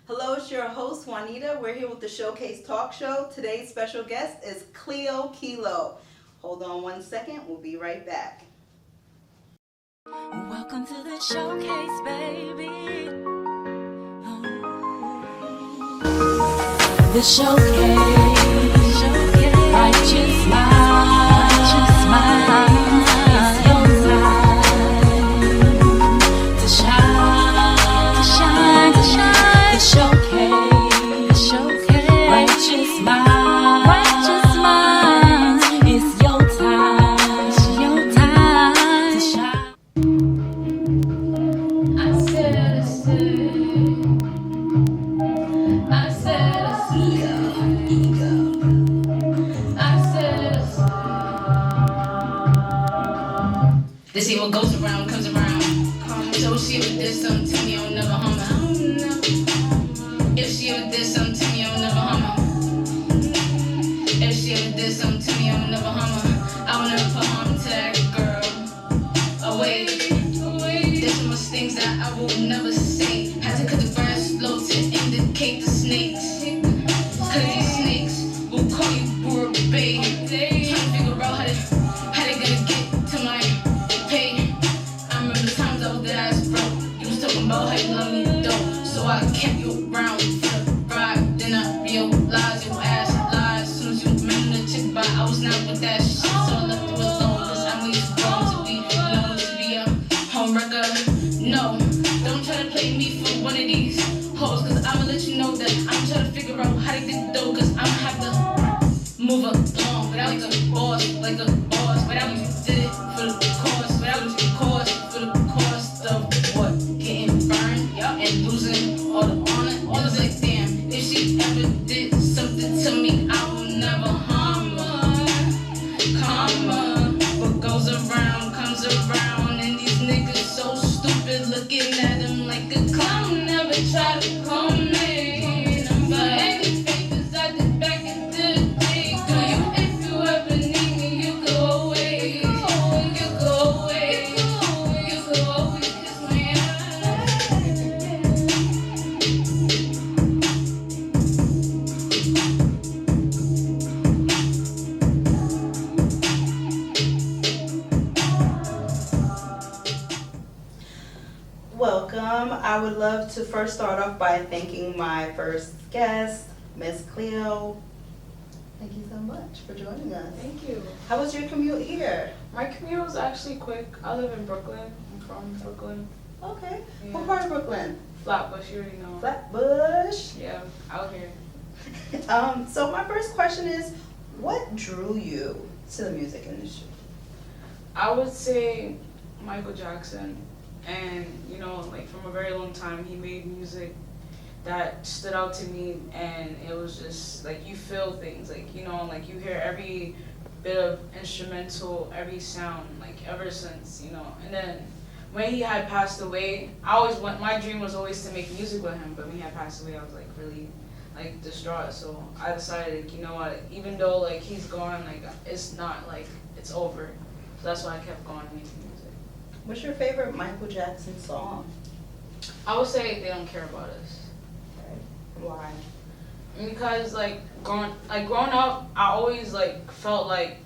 Hello, it's your host Juanita. We're here with the Showcase Talk Show. Today's special guest is Kleo Kilo. Hold on one second, we'll be right back. Welcome to the showcase, baby. The showcase, righteous mind, it's your time to shine. The showcase, righteous mind, it's your time to shine. I said, they say what goes around comes around. So if she ever did something to me, I'll never harm her. If she ever did something to me, I'll never harm her. If she ever did something to me, I'll never harm her. I will never put harm to that girl. Away. There's so much things that I will never say. Had to cut the grass slow to indicate the snakes. Cause these snakes will call you Bura Bay. Trying to figure out how they gonna get to my pay. I remember the times I was dead ass broke. You was talking about how you love me dope. So I kept you around for the ride. Then I realized your ass lies. As soon as you met the chick by, I was not with that shit. So I left you alone. Cause I'm way too grown to be known to be a homewrecker. No, don't try to play me for one of these hoes. Cause I'ma let you know that I'm trying to figure out how to get the dough. Cause I'ma have to move along without like a boss. But I just did it for the cost. But I was the cost for the cost of what? Getting burned and losing all the honor. It was like, damn, if she ever did something to me, I will never harm her. Karma, what goes around comes around. And these niggas so stupid, looking at them like a clown. Never try to call me. But any favors I did back in the day, do you? If you ever need me, you go away. You go away. You go always kiss my ass. Welcome. I would love to first start off by thanking my first guest, Miss Kleo. Thank you so much for joining us. Thank you. How was your commute here? My commute was actually quick. I live in Brooklyn. I'm from Brooklyn. Okay. Yeah. What part of Brooklyn? Flatbush, you already know. Flatbush. Yeah, out here. So my first question is, what drew you to the music industry? I would say Michael Jackson. And, like from a very long time, he made music that stood out to me. And it was just, like, you feel things. Like, like you hear every bit of instrumental, every sound, like ever since, And then when he had passed away, my dream was always to make music with him. But when he had passed away, I was like really like distraught. So I decided, like, you know what, even though like he's gone, like it's not like it's over. So that's why I kept going making music. What's your favorite Michael Jackson song? I would say They Don't Care About Us. Why? Because like growing up, I always like felt like,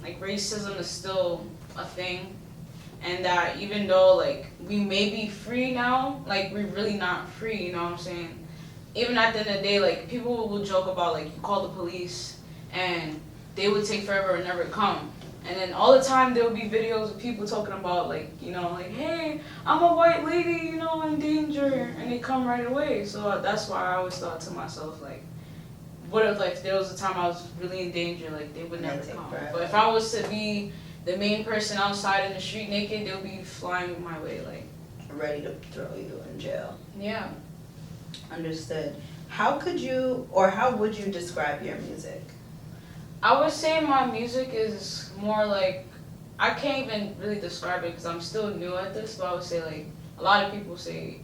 like racism is still a thing. And that even though like we may be free now, like we're really not free, you know what I'm saying? Even at the end of the day, like people will joke about like you call the police and they would take forever and never come. And then all the time there would be videos of people talking about like, like, hey, I'm a white lady, in danger, and they come right away. So that's why I always thought to myself, like, what if like there was a time I was really in danger, like they would never come. But if I was to be the main person outside in the street naked, they'll be flying my way, like Ready to throw you in jail. Yeah. Understood. How would you describe your music? I would say my music is more like, I can't even really describe it because I'm still new at this, but I would say like, a lot of people say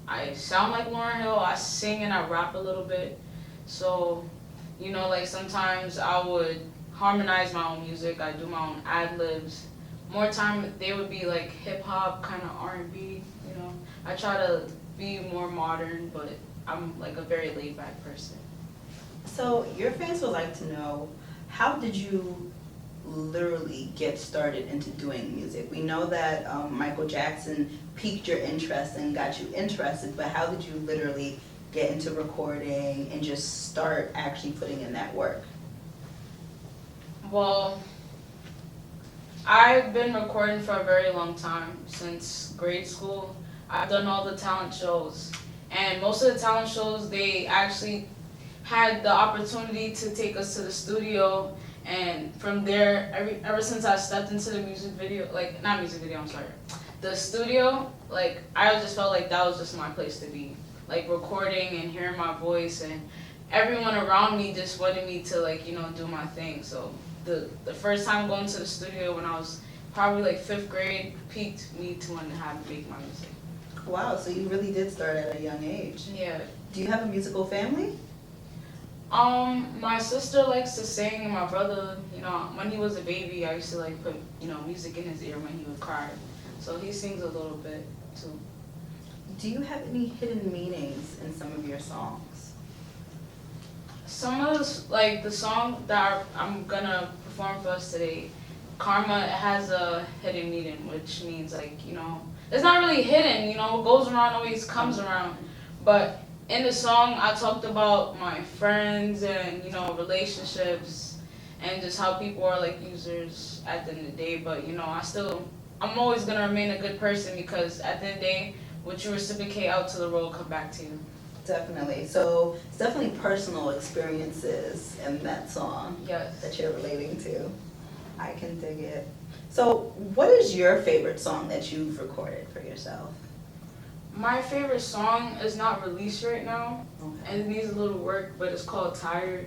I sound like Lauryn Hill, I sing and I rap a little bit. So, like sometimes I would harmonize my own music, I do my own ad-libs. More time they would be like hip hop, kind of R&B, I try to be more modern, but I'm like a very laid back person. So your fans would like to know, how did you literally get started into doing music? We know that Michael Jackson piqued your interest and got you interested, but how did you literally get into recording and just start actually putting in that work? Well, I've been recording for a very long time, since grade school. I've done all the talent shows, and most of the talent shows, they actually had the opportunity to take us to the studio, and from there, ever since I stepped into the the studio, like I just felt like that was just my place to be, like recording and hearing my voice, and everyone around me just wanted me to do my thing. So the first time going to the studio when I was probably like 5th grade piqued me to want to make my music. Wow, so you really did start at a young age. Yeah. Do you have a musical family? My sister likes to sing, and my brother, when he was a baby, I used to put, music in his ear when he would cry. So he sings a little bit too. Do you have any hidden meanings in some of your songs? Some of the song that I'm gonna perform for us today, Karma, has a hidden meaning, which means it's not really hidden, what goes around always comes around. But in the song, I talked about my friends and, relationships and just how people are users at the end of the day. But, I'm always going to remain a good person, because at the end of the day, what you reciprocate out to the world come back to you. Definitely. So it's definitely personal experiences in that song. Yes. That you're relating to. I can dig it. So what is your favorite song that you've recorded for yourself? My favorite song is not released right now, and it needs a little work, but it's called Tired.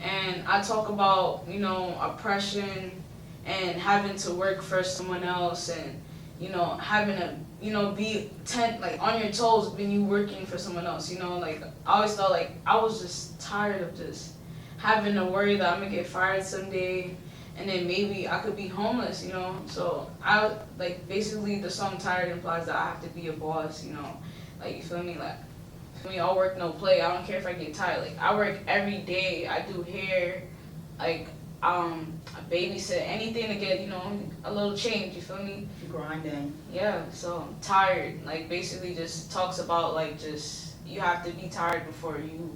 And I talk about, oppression and having to work for someone else, and, having to, be on your toes when you working for someone else, I always felt like I was just tired of just having to worry that I'm gonna get fired someday, and then maybe I could be homeless, So basically the song Tired implies that I have to be a boss, you feel me? All work, no play. I don't care if I get tired. I work every day. I do hair, I babysit, anything to get, a little change, you feel me? Grinding. Yeah, so Tired, basically just talks about, just, you have to be tired before you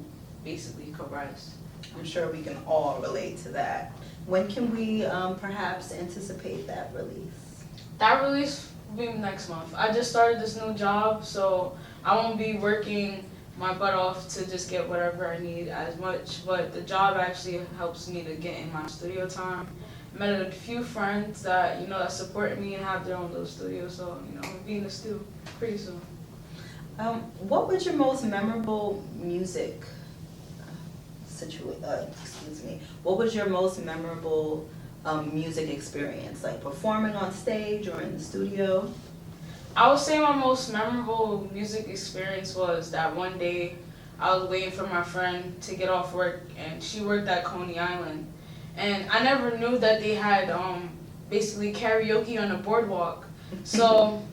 basically could rest. I'm sure we can all relate to that. When can we perhaps anticipate that release? That release will be next month. I just started this new job, so I won't be working my butt off to just get whatever I need as much, but the job actually helps me to get in my studio time. I met a few friends that, that support me and have their own little studio, so, I'm gonna be in the studio pretty soon. What was your most memorable music what was your most memorable music experience, performing on stage or in the studio? I would say my most memorable music experience was that one day I was waiting for my friend to get off work, and she worked at Coney Island. And I never knew that they had basically karaoke on the boardwalk. So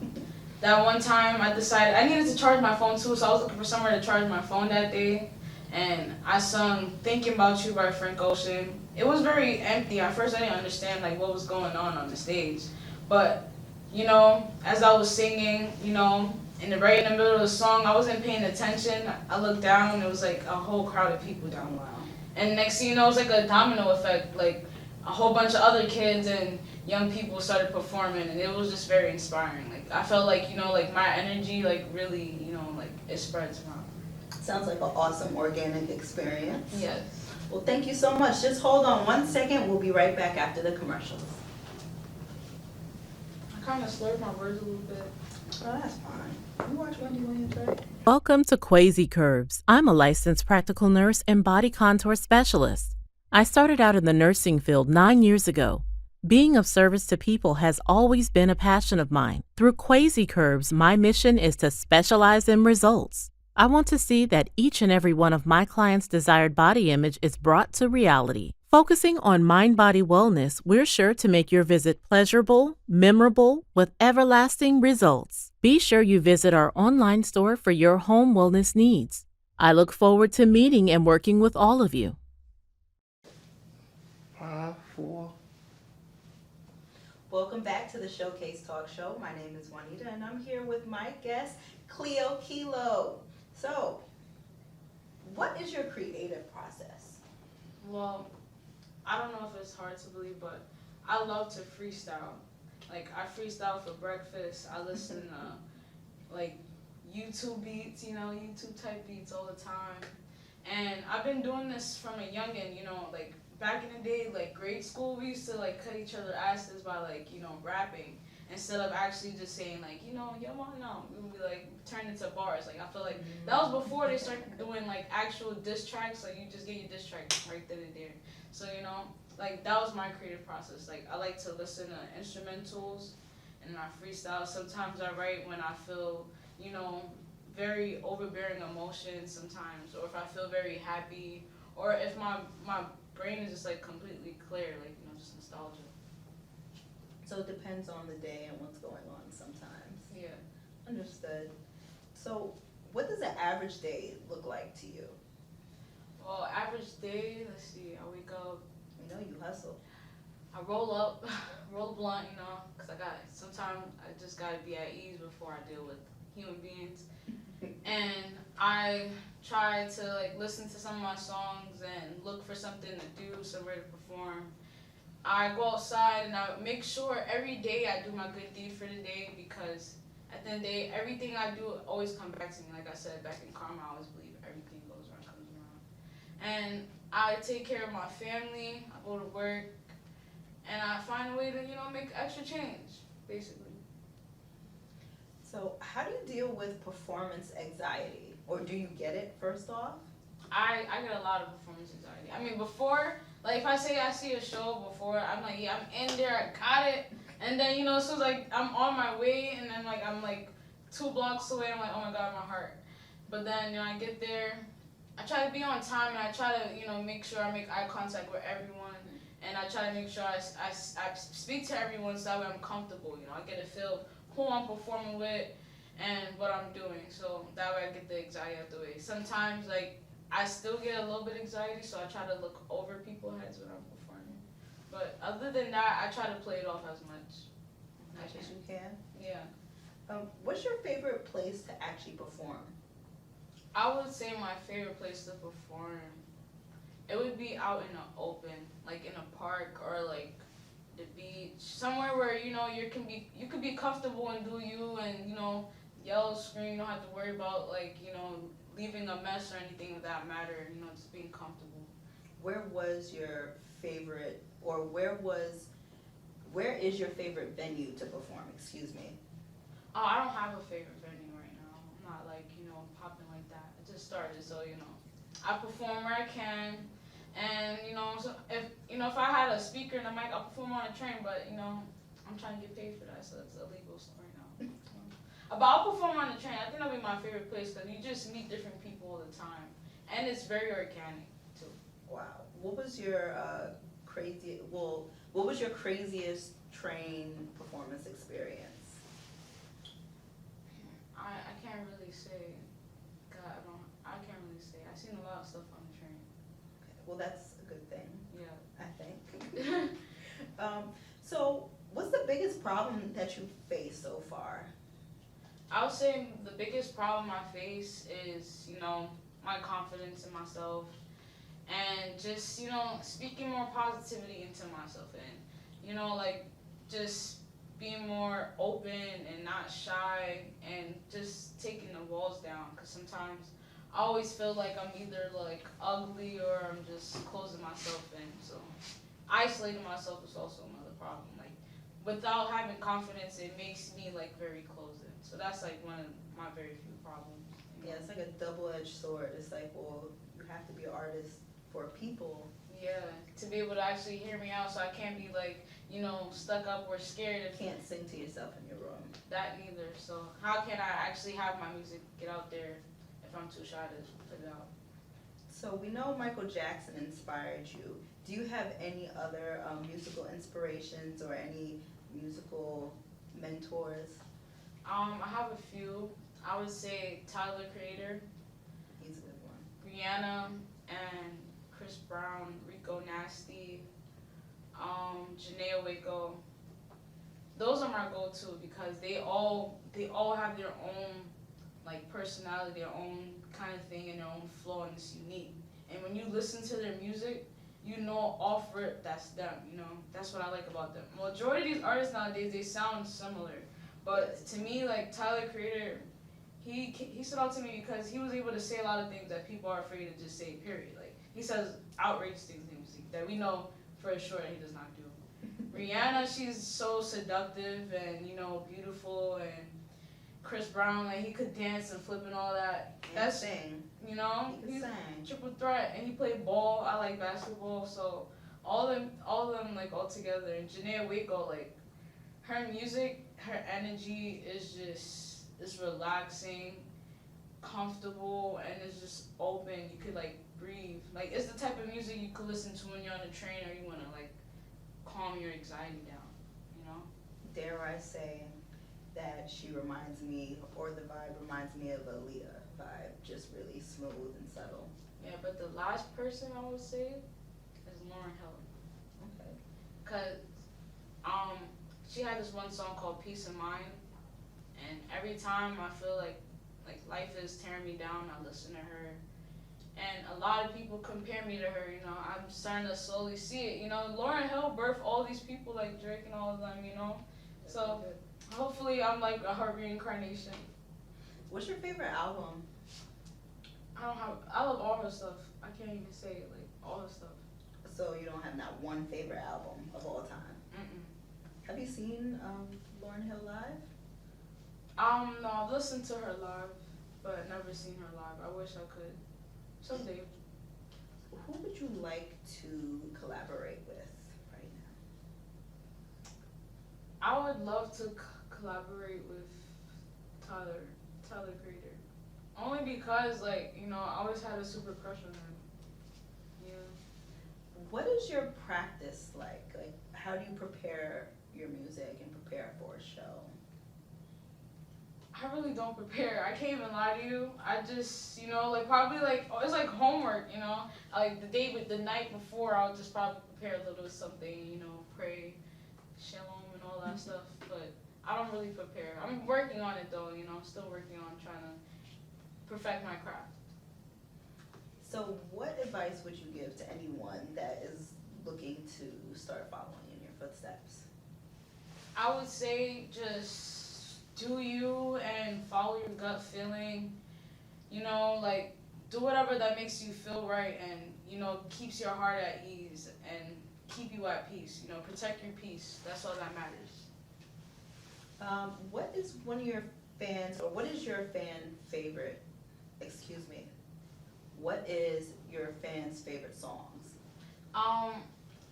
that one time I decided I needed to charge my phone too, so I was looking for somewhere to charge my phone that day. And I sung Thinking About You by Frank Ocean. It was very empty. At first I didn't understand what was going on the stage. But, as I was singing, right in the middle of the song, I wasn't paying attention. I looked down and it was a whole crowd of people down. Wow. And next thing you know, it was a domino effect. A whole bunch of other kids and young people started performing, and it was just very inspiring. I felt my energy really, it spreads around. Sounds like an awesome organic experience. Yes. Well, thank you so much. Just hold on one second. We'll be right back after the commercials. I kind of slurred my words a little bit. Oh, that's fine. You watch Wendy Williams, right? Welcome to Quasi Curves. I'm a licensed practical nurse and body contour specialist. I started out in the nursing field 9 years ago. Being of service to people has always been a passion of mine. Through Quasi Curves, my mission is to specialize in results. I want to see that each and every one of my clients' desired body image is brought to reality. Focusing on mind-body wellness, we're sure to make your visit pleasurable, memorable, with everlasting results. Be sure you visit our online store for your home wellness needs. I look forward to meeting and working with all of you. 5, 4. Welcome back to the Showcase Talk Show. My name is Juanita, and I'm here with my guest, Kleo Kilo. So, what is your creative process? Well, I don't know if it's hard to believe, but I love to freestyle. Like, I freestyle for breakfast. I listen to, like, YouTube beats, YouTube type beats all the time. And I've been doing this from a youngin', like, back in the day, like, grade school, we used to, like, cut each other asses by, like, rapping. Instead of actually just saying, like, yo, no. We would be, like, turn into bars. Like, I feel like that was before they started doing, like, actual diss tracks. Like, you just get your diss track right then and there. So, like, that was my creative process. Like, I like to listen to instrumentals and I freestyle. Sometimes I write when I feel, very overbearing emotions sometimes, or if I feel very happy, or if my brain is just, like, completely clear, like, just nostalgia. So it depends on the day and what's going on sometimes. Yeah. Understood. So what does an average day look like to you? Well, average day, let's see, I wake up, You hustle. I roll up, roll a blunt, because sometimes I just gotta be at ease before I deal with human beings. And I try to, like, listen to some of my songs and look for something to do, somewhere to perform. I go outside and I make sure every day I do my good deed for the day, because at the end of the day, everything I do always comes back to me. Like I said, back in karma, I always believe everything goes around, comes around. And I take care of my family, I go to work, and I find a way to, make extra change, basically. So how do you deal with performance anxiety? Or do you get it, first off? I get a lot of performance anxiety. I mean, before, like, if I say I see a show before, I'm like, yeah, I'm in there, I got it. And then, so, like, I'm on my way, and then, like, I'm, like, 2 blocks away, I'm like, oh my God, my heart. But then, I get there, I try to be on time, and I try to, make sure I make eye contact with everyone. And I try to make sure I speak to everyone so that way I'm comfortable, I get to feel who I'm performing with and what I'm doing. So that way I get the anxiety out the way. Sometimes, like, I still get a little bit of anxiety, so I try to look over people's heads when I'm performing. But other than that, I try to play it off as much As you can. Yeah. What's your favorite place to actually perform? I would say my favorite place to perform, it would be out in the open, like in a park or like the beach, somewhere where you could be comfortable and do you, and yell, scream. You don't have to worry about, like, leaving a mess or anything of that matter. Just being comfortable. Where was your favorite, or where is your favorite venue to perform? Excuse me. Oh, I don't have a favorite venue right now. I'm not, like, popping like that. I just started, so I perform where I can. And, so if I had a speaker and a mic, I'll perform on a train, but, I'm trying to get paid for that, so it's illegal right now. But I'll perform on the train. I think that'll be my favorite place, because you just meet different people all the time. And it's very organic, too. Wow. What was your what was your craziest train performance experience? I can't really say. God, I can't really say. I've seen a lot of stuff on the train. Okay. Well, that's a good thing. Yeah. I think. So what's the biggest problem that you've faced so far? I would say the biggest problem I face is, my confidence in myself, and just, speaking more positivity into myself, and, like, just being more open and not shy, and just taking the walls down, because sometimes I always feel like I'm either, like, ugly or I'm just closing myself in. So isolating myself is also another problem. Like, without having confidence, it makes me, like, very closed in. So that's, like, one of my very few problems. Yeah, it's like a double-edged sword. It's like, well, you have to be an artist for people. Yeah, to be able to actually hear me out, so I can't be, like, stuck up or scared. You can't sing to yourself in your room. That either. So how can I actually have my music get out there if I'm too shy to put it out? So we know Michael Jackson inspired you. Do you have any other musical inspirations or any musical mentors? I have a few. I would say Tyler Creator, He's a good one. Rihanna, and Chris Brown, Rico Nasty, Janae Waco. Those are my go-to because they all have their own like personality, their own kind of thing, and their own flow, and it's unique. And when you listen to their music, you know off rip that's them. You know that's what I like about them. Majority of these artists nowadays they sound similar, but to me like Tyler Creator, he stood out to me because he was able to say a lot of things that people are afraid to just say. Period. Like he says outrageous things in music that we know for sure that he does not do. Rihanna, she's so seductive and beautiful, and Chris Brown, like he could dance and flip and all that. That's sing. You know, He can he's sing. triple threat, and he played ball. I like basketball, so all of them like all together. And Janae Waco, like her music, her energy is just it's relaxing, comfortable, and it's just open. You could like breathe. Like it's the type of music you could listen to when you're on a train or you wanna like calm your anxiety down. You know. Dare I say that she reminds me, or the vibe reminds me of a Aaliyah vibe, just really smooth and subtle. Yeah, but the last person I would say is Lauren Hill. Okay. Cause she had this one song called Peace of Mind, and every time I feel like life is tearing me down, I listen to her. And a lot of people compare me to her, I'm starting to slowly see it, Lauren Hill birthed all these people like Drake and all of them, so hopefully I'm like her reincarnation. What's your favorite album? I love all her stuff. I can't even say it, like all her stuff. So you don't have not one favorite album of all time? Mm-mm. Have you seen Lauryn Hill live? No, I've listened to her live, but never seen her live. I wish I could. Someday. Who would you like to collaborate with right now? I would love to collaborate with Tyler Creator. Only because, I always had a super crush on him. Yeah. What is your practice like? Like, how do you prepare your music and prepare for a show? I really don't prepare. I can't even lie to you. I just, probably it's like homework, Like the night before, I'll just probably prepare a little something, pray, shalom and all that stuff. But I don't really prepare. I'm working on it though, I'm still working on trying to perfect my craft. So what advice would you give to anyone that is looking to start following in your footsteps? I would say just do you and follow your gut feeling. Do whatever that makes you feel right and, keeps your heart at ease and keep you at peace. Protect your peace. That's all that matters. What is one of your fans, or what is your fan favorite, excuse me, what is your fans' favorite songs?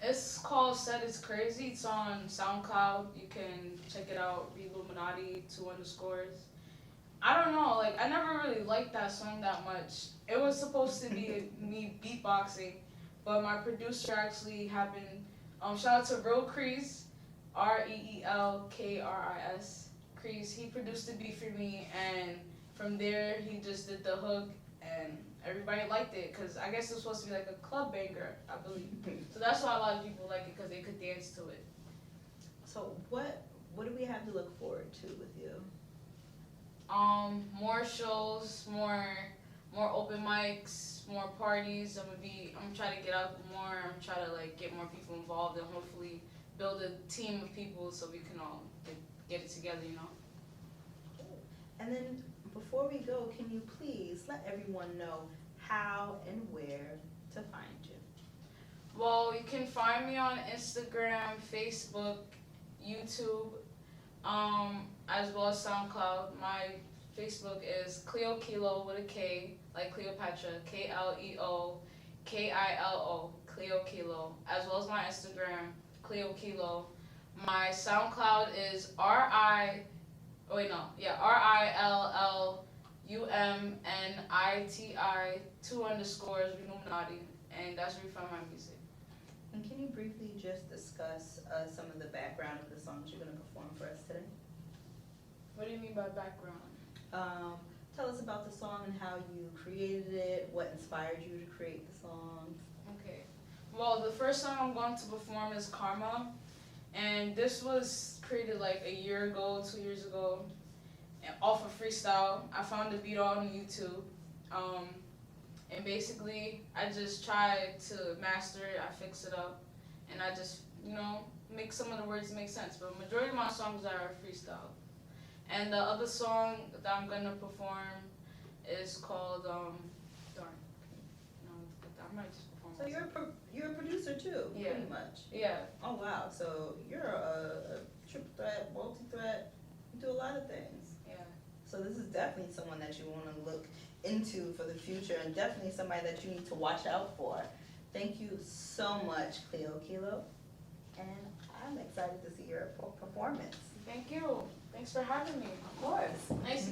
It's called Said It's Crazy. It's on SoundCloud. You can check it out. Illuminati 2 underscores. I don't know. I never really liked that song that much. It was supposed to be me beatboxing, but my producer actually happened. Shout out to Real Crease, REELKRIS. Crease. He produced the beat for me, and from there he just did the hook. And everybody liked it because I guess it was supposed to be like a club banger, I believe. So that's why a lot of people like it because they could dance to it. So what do we have to look forward to with you? More shows, more open mics, more parties. I'm trying to get out more. I'm trying to get more people involved and hopefully build a team of people so we can all get it together, And then before we go, can you please let everyone know how and where to find you? Well, you can find me on Instagram, Facebook, YouTube, as well as SoundCloud. My Facebook is Kleo Kilo with a K, like Kleopatra, KLEO, KILO, Kleo Kilo, as well as my Instagram, Kleo Kilo. My SoundCloud is RILL UMNITI 2_ Illuminati, and that's where you find my music. And can you briefly just discuss some of the background of the songs you're going to perform for us today? What do you mean by background? Tell us about the song and how you created it, what inspired you to create the song. Okay. Well, the first song I'm going to perform is Karma, and this was created like a year ago, 2 years ago, and off of freestyle. I found the beat on YouTube, and basically I just tried to master it. I fix it up, and I just make some of the words make sense. But majority of my songs are freestyle. And the other song that I'm gonna perform is called I might just perform. So you're a producer too, Yeah. pretty much. Yeah. Oh wow, so you're a triple threat, multi-threat, you do a lot of things. Yeah. So this is definitely someone that you want to look into for the future, and definitely somebody that you need to watch out for. Thank you so much, Kleo Kilo, and I'm excited to see your performance. Thank you. Thanks for having me. Of course. Nice to meet you.